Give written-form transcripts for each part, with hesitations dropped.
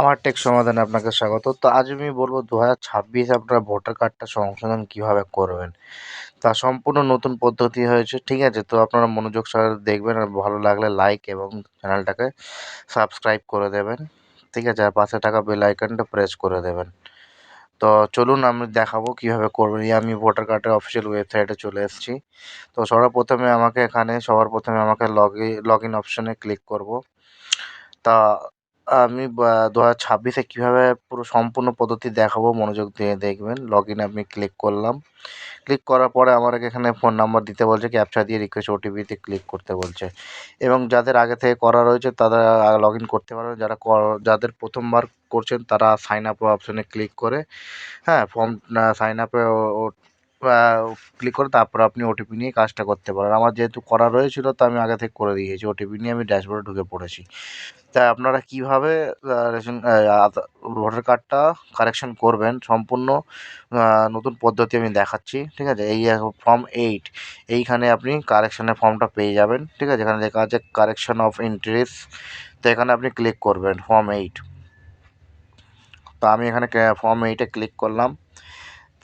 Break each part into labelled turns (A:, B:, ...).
A: আমার টেক সমাধানে আপনাকে স্বাগত। তো আজ আমি বলব ২০২৬ আপনার ভোটার কার্ডটা সংশোধন কিভাবে করবেন। তা সম্পূর্ণ নতুন পদ্ধতি হয়েছে, ঠিক আছে? তো আপনারা মনোযোগ সহকারে দেখবেন আর ভালো লাগলে লাইক এবং চ্যানেলটাকে সাবস্ক্রাইব করে দেবেন, ঠিক আছে? আর পাশে থাকা বেল আইকনটা প্রেস করে দেবেন। তো চলুন আমি দেখাবো কিভাবে করবেন। এই আমি ভোটার কার্ডের অফিসিয়াল ওয়েবসাইটে চলে এসেছি। তো সবার প্রথমে আমাকে লগইন অপশনে ক্লিক করব। তা আমি ২০২৬-এ কীভাবে পুরো সম্পূর্ণ পদ্ধতি দেখাবো, মনোযোগ দিয়ে দেখবেন। লগইনে আমি ক্লিক করলাম। ক্লিক করার পরে আমাকে এখানে ফোন নাম্বার দিতে বলছে, ক্যাপচা দিয়ে রিকোয়েস্ট ওটিপিতে ক্লিক করতে বলছে এবং যাদের আগে থেকে করা রয়েছে তারা লগইন করতে পারবে। যাদের প্রথমবার করছেন তারা সাইন আপ অপশনে ক্লিক করে সাইন আপে ক্লিক করে তারপর আপনি ওটিপি নিয়ে কাজটা করতে পারেন। আমার যেহেতু করা রয়েছিল তো আমি আগে থেকে করে দিয়েছি। ওটিপি নিয়ে আমি ড্যাশবোর্ডে ঢুকে পড়েছি। তাই আপনারা কীভাবে ভোটার কার্ডটা কারেকশন করবেন সম্পূর্ণ নতুন পদ্ধতি আমি দেখাচ্ছি, ঠিক আছে? এই ফর্ম 8 এইখানে আপনি কারেকশনের ফর্মটা পেয়ে যাবেন, ঠিক আছে? এখানে লেখা আছে কারেকশন অফ এন্ট্রিজ। তো এখানে আপনি ক্লিক করবেন ফর্ম 8। তো আমি এখানে ফর্ম 8-এ ক্লিক করলাম।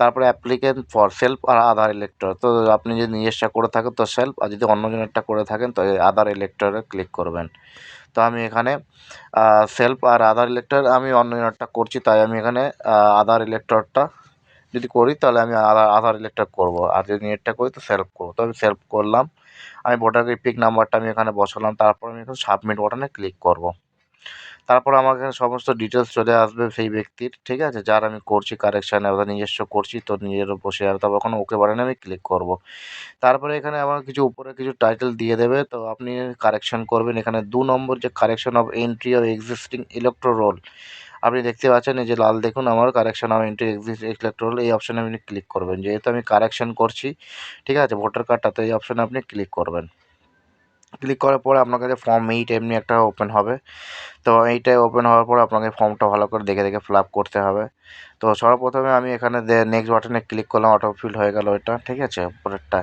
A: তারপরে অ্যাপ্লিকেন্ট ফর সেলফ আর আধার ইলেক্টর। তো আপনি যদি নিজস্ব করে থাকেন তো সেলফ, আর যদি অন্যজনেরটা করে থাকেন তো আধার ইলেক্টরে ক্লিক করবেন। তো আমি এখানে সেলফ আর আধার ইলেক্টর আমি অন্যজনেরটা করছি, তাই আমি এখানে আধার ইলেক্টরটা যদি করি তাহলে আমি আধার ইলেক্টর করব, আর যদি নেটটা করি তো সেলফ করব। তো আমি সেলফ করলাম। আমি ভোটার পিক নাম্বারটা আমি এখানে বসালাম। তারপর আমি এখানে সাবমিট বাটনে ক্লিক করব। তারপর আমার এখানে সমস্ত ডিটেলস চলে আসবে সেই ব্যক্তির, ঠিক আছে? যার আমি করছি কারেকশান, ওদের নিজস্ব করছি তো নিজেরও বসে যাবে। তারপর ওখানে ওকে বাটনে আমি ক্লিক করব। তারপরে এখানে আমার উপরে কিছু টাইটেল দিয়ে দেবে। তো আপনি কারেকশন করবেন। এখানে ২ নম্বর যে correction of entry of existing electoral roll, আপনি দেখতে পাচ্ছেন এই যে লাল দেখুন, আমার correction of entry electoral roll এই অপশনে আপনি ক্লিক করবেন। যেহেতু আমি কারেকশন করছি, ঠিক আছে, ভোটার কার্ডটা, তো এই অপশনে আপনি ক্লিক করবেন। ক্লিক করার পরে আপনার কাছে ফর্ম 8 এমনি একটা ওপেন হবে। তো এইটাই ওপেন হওয়ার পর আপনাকে ফর্মটা ভালো করে দেখে দেখে ফিল আপ করতে হবে। তো সর্বপ্রথমে আমি এখানে নেক্সট বাটনে ক্লিক করলাম, অটো ফিল হয়ে গেল এটা, ঠিক আছে, উপরেরটা।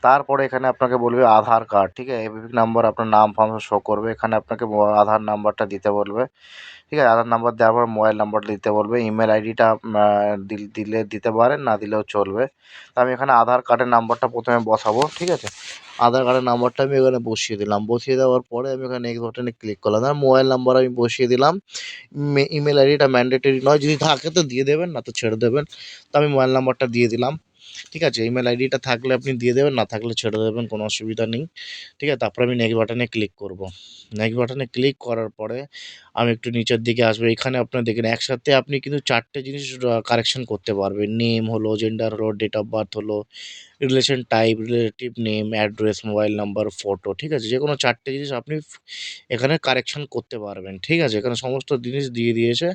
A: তারপরে এখানে আপনাকে বলবে আধার কার্ড, ঠিক আছে? এপিক নাম্বার, আপনার নাম ফার্ম শো করবে। এখানে আপনাকে আধার নাম্বারটা দিতে বলবে, ঠিক আছে? আধার নাম্বার দেওয়ার পর মোবাইল নাম্বারটা দিতে বলবে। ইমেল আইডিটা দিলে দিতে পারেন, না দিলেও চলবে। তো আমি এখানে আধার কার্ডের নাম্বারটা প্রথমে বসাবো, ঠিক আছে? আধার কার্ডের নাম্বারটা আমি এখানে বসিয়ে দিলাম। বসিয়ে দেওয়ার পরে আমি এখানে নেক্সট বাটনে ক্লিক করলাম। আর মোবাইল নাম্বার আমি বসিয়ে দিলাম। ইমেল আইডিটা ম্যান্ডেটরি নয়, যদি থাকে তো দিয়ে দেবেন, না তো ছেড়ে দেবেন। তো আমি মোবাইল নাম্বারটা দিয়ে দিলাম, ঠিক আছে? ইমেল আইডিটা থাকলে আপনি দিয়ে দেবেন, না থাকলে ছেড়ে দেবেন, কোনো অসুবিধা নেই, ঠিক আছে? তারপরে আমি নেক্সট বাটনে ক্লিক করব। নেক্সট বাটনে ক্লিক করার পরে আমি একটু নিচের দিকে আসবো। এখানে আপনারা দেখেন একসাথে আপনি কিন্তু 4 টে জিনিস কারেকশন করতে পারবেন। নেম হলো, জেন্ডার হলো, ডেট অফ বার্থ হলো, relation type, relative name, address, mobile number, photo, ঠিক আছে? যেকোনো 4 টে জিনিস আপনি এখানে কারেকশন করতে পারবেন, ঠিক আছে? এখানে সমস্ত জিনিস দিয়ে দিয়েছে।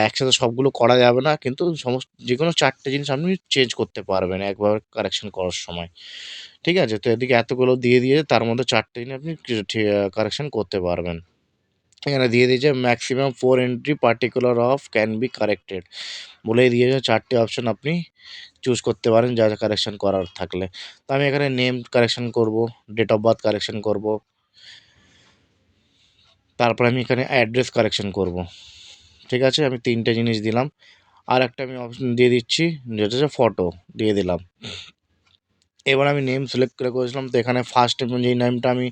A: একসাথে সবগুলো করা যাবে না, কিন্তু যেকোনো 4 টে জিনিস আপনি চেঞ্জ করতে পারবেন একবার কারেকশন করার সময়, ঠিক আছে? তো এদিকে এতগুলো দিয়ে দিয়েছে, তার মধ্যে 4 টে জিনিস আপনি কারেকশন করতে পারবেন। এখানে দিয়ে দিয়েছে maximum 4 entry particular of can be corrected, বলেই দিয়েছে 4 টে অপশন আপনি চুজ করতে পারেন যা যা কারেকশন করার থাকলে। তো আমি এখানে নেম কারেকশন করব, ডেট অফ বার্থ কারেকশন করব, তারপরে আমি এখানে অ্যাড্রেস কারেকশন করব, ঠিক আছে? আমি 3 টে জিনিস দিলাম। আর একটা আমি অপশন দিয়ে দিচ্ছি, যেটা হচ্ছে ফটো দিয়ে দিলাম। এবার আমি নেম সিলেক্ট করে করেছিলাম। তো এখানে ফার্স্ট নেম, যেই নেমটা আমি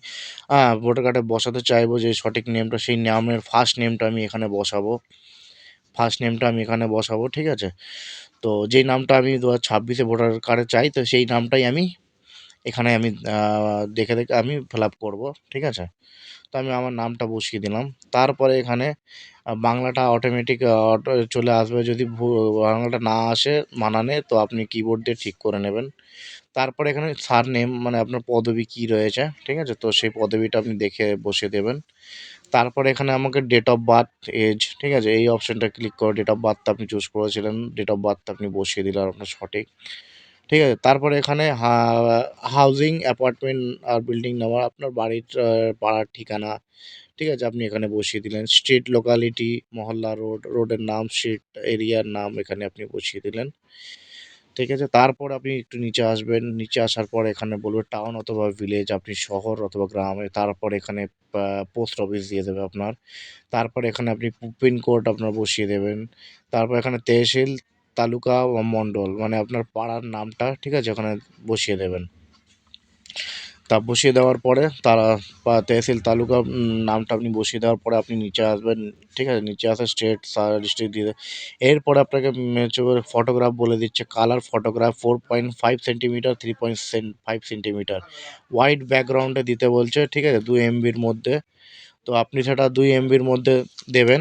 A: ভোটার কার্ডে বসাতে চাইবো, যে সঠিক নেমটা, সেই নামের ফার্স্ট নেমটা আমি এখানে বসাবো। ঠিক আছে? তো যেই নামটা আমি 2026-এ ভোটার কার্ডে চাই, তো সেই নামটাই আমি এখানে আমি দেখে আমি ফিল আপ করবো, ঠিক আছে? তো আমি আমার নামটা বসিয়ে দিলাম। তারপরে এখানে বাংলাটা অটোমেটিক চলে আসবে। যদি বাংলাটা না আসে মানানে, তো আপনি কিবোর্ড দিয়ে ঠিক করে নেবেন। তারপরে এখানে সারনেম, মানে আপনার পদবী কী রয়েছে, ঠিক আছে? তো সেই পদবীটা আপনি দেখে বসিয়ে দেবেন। তারপরে এখানে আমাকে ডেট অফ বার্থ, এজ, ঠিক আছে? এই অপশনটা ক্লিক করে ডেট অফ বার্থটা আপনি চুজ করেছিলেন, ডেট অফ বার্থটা আপনি বসিয়ে দিলেন আপনার সঠিক, ঠিক আছে? তারপরে এখানে হাউজিং, অ্যাপার্টমেন্ট আর বিল্ডিং নাম্বার, আপনার বাড়ির পাড়ার ঠিকানা, ঠিক আছে? আপনি এখানে বসিয়ে দিলেন। স্ট্রিট, লোকালিটি, মহল্লা, রোডের নাম, স্ট্রিট এরিয়ার নাম এখানে আপনি বসিয়ে দিলেন। ঠিক আছে? তারপর আপনি একটু নিচে আসবেন। নিচে আসার পর এখানে বলবে টাউন অথবা ভিলেজ, আপনি শহর অথবা গ্রামে। তারপর এখানে পোস্ট অফিস দিয়ে দেবে আপনার। তারপর এখানে আপনি পিনকোড আপনার বসিয়ে দেবেন। তারপর এখানে তহসিল, তালুকা বা মণ্ডল মানে আপনার পাড়ার নামটা, ঠিক আছে? ওখানে বসিয়ে দেবেন। তা বসিয়ে দেওয়ার পরে তারা বা তহসিল তালুকা নামটা আপনি বসিয়ে দেওয়ার পরে আপনি নিচে আসবেন, ঠিক আছে? নিচে আসা স্টেট ডিস্ট্রিক্ট দিয়ে এরপরে আপনাকে ফটোগ্রাফ বলে দিচ্ছে, colour photograph 4.5 centimetre 3.5 centimetre white ব্যাকগ্রাউন্ডে দিতে বলছে, ঠিক আছে? 2 MBর মধ্যে। তো আপনি সেটা 2 MBর মধ্যে দেবেন।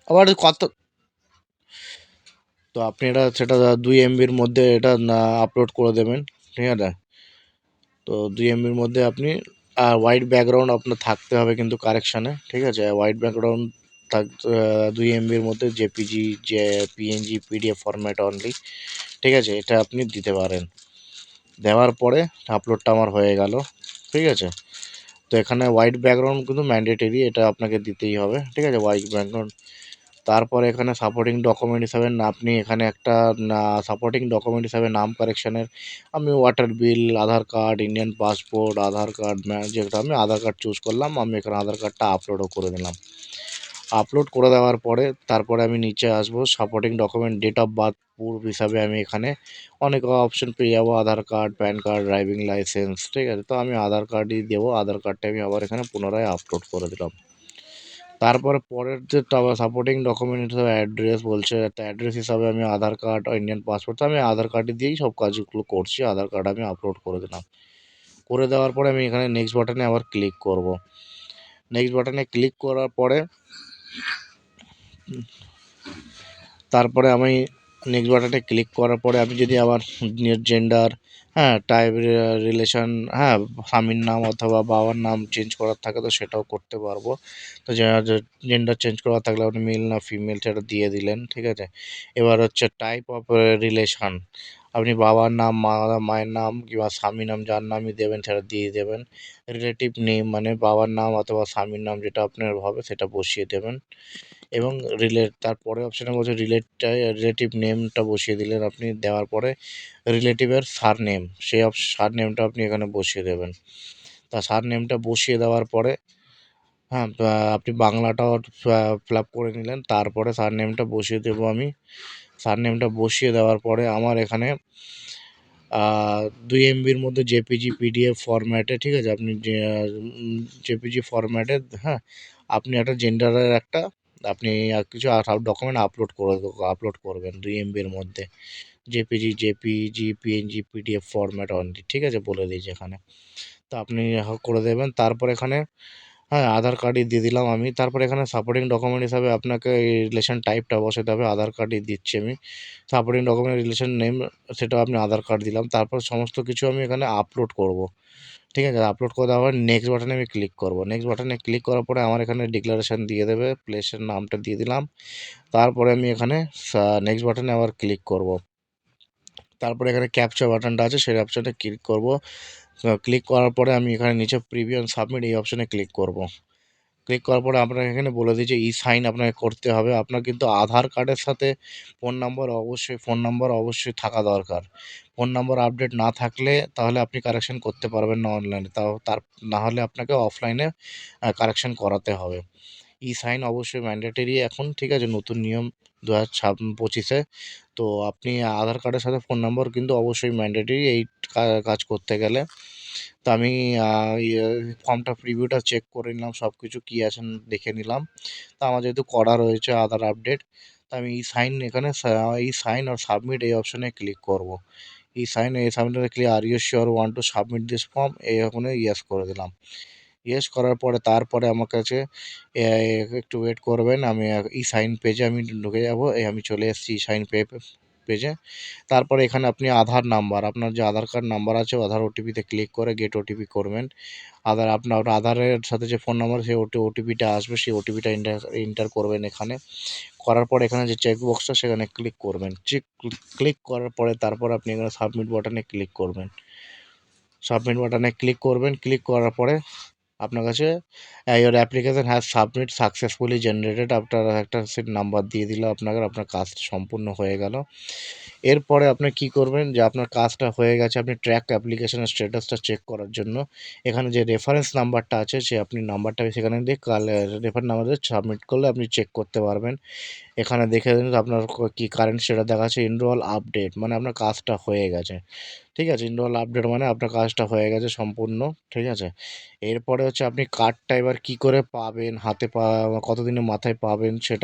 A: আবার কত, তো আপনি এটা সেটা 2 MBর মধ্যে এটা আপলোড করে দেবেন, ঠিক আছে? তো 2 MBর মধ্যে আপনি আর হোয়াইট ব্যাকগ্রাউন্ড আপনার থাকতে হবে কিন্তু কারেকশানে, ঠিক আছে? হোয়াইট ব্যাকগ্রাউন্ড থাকতে 2 MBর মধ্যে জেপিজি, যে পিএনজি, পিডিএফ ফরম্যাট অনলি, ঠিক আছে? এটা আপনি দিতে পারেন। দেওয়ার পরে আপলোডটা আমার হয়ে গেল, ঠিক আছে? তো এখানে হোয়াইট ব্যাকগ্রাউন্ড কিন্তু ম্যান্ডেটরি, এটা আপনাকে দিতেই হবে, ঠিক আছে? White background. তারপরে এখানে সাপোর্টিং ডকুমেন্ট হিসাবে আপনি এখানে একটা সাপোর্টিং ডকুমেন্ট হিসাবে নাম কারেকশানের আমি ওয়াটার বিল, আধার কার্ড, ইন্ডিয়ান পাসপোর্ট, আধার কার্ড, যেটা আমি আধার কার্ড চুজ করলাম, আমি এখানে আধার কার্ডটা আপলোডও করে দিলাম। আপলোড করে দেওয়ার পরে তারপরে আমি নিচে আসবো, supporting document date of birth proof হিসাবে আমি এখানে অনেক অপশন পেয়ে যাবো, Aadhaar card, PAN card, driving licence, ঠিক আছে? তো আমি আধার কার্ডই দেবো, আধার কার্ডটা আমি আবার এখানে পুনরায় আপলোড করে দিলাম। তারপরে পরের যে সাপোর্টিং ডকুমেন্ট হিসাবে অ্যাড্রেস বলছে, তো অ্যাড্রেস হিসাবে আমি আধার কার্ড আর ইন্ডিয়ান পাসপোর্ট, তো আমি আধার কার্ডই দিয়েই সব কাজগুলো করছি। আধার কার্ড আমি আপলোড করে দিলাম। করে দেওয়ার পরে আমি এখানে নেক্সট বাটনে আবার ক্লিক করব। নেক্সট বাটনে ক্লিক করার পরে তারপরে আমি নেক্সট বাটনে ক্লিক করার পরে আমি যদি আমার জেন্ডার, হ্যাঁ, টাইপ, রিলেশন, হ্যাঁ, স্বামীর নাম অথবা বাবার নাম চেঞ্জ করার থাকে তো সেটাও করতে পারবো। তো জেন্ডার চেঞ্জ করার থাকলে আপনি মেল না ফিমেল সেটা দিয়ে দিলেন, ঠিক আছে? এবার হচ্ছে টাইপ অফ রিলেশন, আপনি বাবার নাম, মায়ের নাম কিংবা স্বামীর নাম যার নামই দেবেন সেটা দিয়ে দেবেন। রিলেটিভ নেম মানে বাবার নাম অথবা স্বামীর নাম যেটা আপনার হবে সেটা বসিয়ে দেবেন। এবং তারপরে অপশানে বলছে রিলেটিভ নেমটা বসিয়ে দিলেন আপনি। দেওয়ার পরে রিলেটিভের সারনেম, সেই সারনেমটা আপনি এখানে বসিয়ে দেবেন। তা সারনেমটা বসিয়ে দেওয়ার পরে, হ্যাঁ, আপনি বাংলাটাও ফিল আপ করে নিলেন। তারপরে সারনেমটা বসিয়ে দেবো আমি। সারনেমটা বসিয়ে দেওয়ার পরে আমার এখানে 2 MBর মধ্যে জেপিজি, পিডিএফ ফরম্যাটে, ঠিক আছে? আপনি যে জেপিজি ফরম্যাটে, হ্যাঁ, আপনি একটা জেন্ডারের একটা আপনি কিছু সব ডকুমেন্ট আপলোড করবেন 2 MBর মধ্যে। JPG, PNG, PDF format only, ঠিক আছে? বলে দিয়েছি এখানে। তো আপনি করে দেবেন। তারপর এখানে, হ্যাঁ, আধার কার্ডই দিয়ে দিলাম আমি। তারপরে এখানে সাপোর্টিং ডকুমেন্ট হিসাবে আপনাকে এই রিলেশন টাইপটা বসাতে হবে। আধার কার্ডই দিচ্ছি আমি। সাপোর্টিং ডকুমেন্ট রিলেশন নেম সেটাও আপনি আধার কার্ড দিলাম। তারপর সমস্ত কিছু আমি এখানে আপলোড করব। ঠিক আছে? আপলোড করে দেওয়ার পর নেক্সট বাটনে আমি ক্লিক করব। নেক্সট বাটনে ক্লিক করার পরে আমার এখানে ডিক্লারেশন দিয়ে দেবে। প্লেসের নামটা দিয়ে দিলাম। তারপরে আমি এখানে নেক্সট বাটনে আবার ক্লিক করব। তারপরে এখানে ক্যাপচা বাটনটা আছে সেই অপশনে ক্লিক করব। ক্লিক করার পরে আমি এখানে নিচে প্রিভিউ এন্ড সাবমিট এই অপশনে ক্লিক করব। ক্লিক করার পরে আপনাকে এখানে বলে দিয়েছে সাইন আপনাকে করতে হবে। আপনার কিন্তু আধার কার্ডের সাথে ফোন নাম্বার অবশ্যই থাকা দরকার। ফোন নাম্বার আপডেট না থাকলে তাহলে আপনি কারেকশন করতে পারবেন না অনলাইনে। না হলে আপনাকে অফলাইনে কারেকশন করাতে হবে। সাইন অবশ্যই ম্যান্ডেটরি এখন, ঠিক আছে? নতুন নিয়ম 2025-এ। তো আপনি আধার কার্ডের সাথে ফোন নাম্বার কিন্তু অবশ্যই ম্যান্ডেটরি এই কাজ করতে গেলে। তো আমি ফর্মটা প্রিভিউটা চেক করে নিলাম, সব কিছু কী আছে দেখে নিলাম। তো আমার যেহেতু করা রয়েছে আধার আপডেট, তো আমি সাইন আর সাবমিট এই অপশনে ক্লিক করব। এই সাবমিটে click, are you sure want to submit this form, এই ওখানে ইয়েস করে দিলাম। ইয়েস করার পরে তারপরে আমার কাছে এ একটু ওয়েট করবেন। আমি সাইন পেজে আমি ঢুকে যাব। আমি চলে এসেছি সাইন পেজে। তারপরে এখানে আপনি আধার নাম্বার, আপনার যে আধার কার্ড নাম্বার আছে আধার ওটিপিতে ক্লিক করে গেট ওটিপি করবেন। আপনার আধারের সাথে যে ফোন নাম্বার সেই ওটিপিটা আসবে, সেই ওটিপিটা এন্টার করবেন এখানে। করার পর এখানে যে চেক বক্সটা সেখানে ক্লিক করবেন। ক্লিক করার পরে তারপর আপনি এখানে সাবমিট বাটনে ক্লিক করবেন। সাবমিট বাটনে ক্লিক করবেন। ক্লিক করার পরে আপনার কাছে your application has submit successfully generated আপনার একটা সে নাম্বার দিয়ে দিল আপনাকে, আপনার কাজটা সম্পূর্ণ হয়ে গেল। এরপরে আপনি কি করবেন যে আপনার কাজটা হয়ে গেছে, আপনি ট্র্যাক অ্যাপ্লিকেশনের স্ট্যাটাসটা চেক করার জন্য এখানে যে রেফারেন্স নাম্বারটা আছে সে আপনি নাম্বারটা সেখানে দিয়ে রেফারেন্স নাম্বার সাবমিট করলে আপনি চেক করতে পারবেন। এখানে দেখে নিন আপনার কি কারেন্ট সেটা দেখাচ্ছে এনরোল আপডেট, মানে আপনার কাজটা হয়ে গেছে। ঠিক আছে, এনরোল আপডেট মানে আপনার কাজটা হয়ে গেছে সম্পূর্ণ। ঠিক আছে, এরপরে হচ্ছে আপনি কার্ডটা এবার কী করে পাবেন, হাতে কতদিনের মাথায় পাবেন সেটা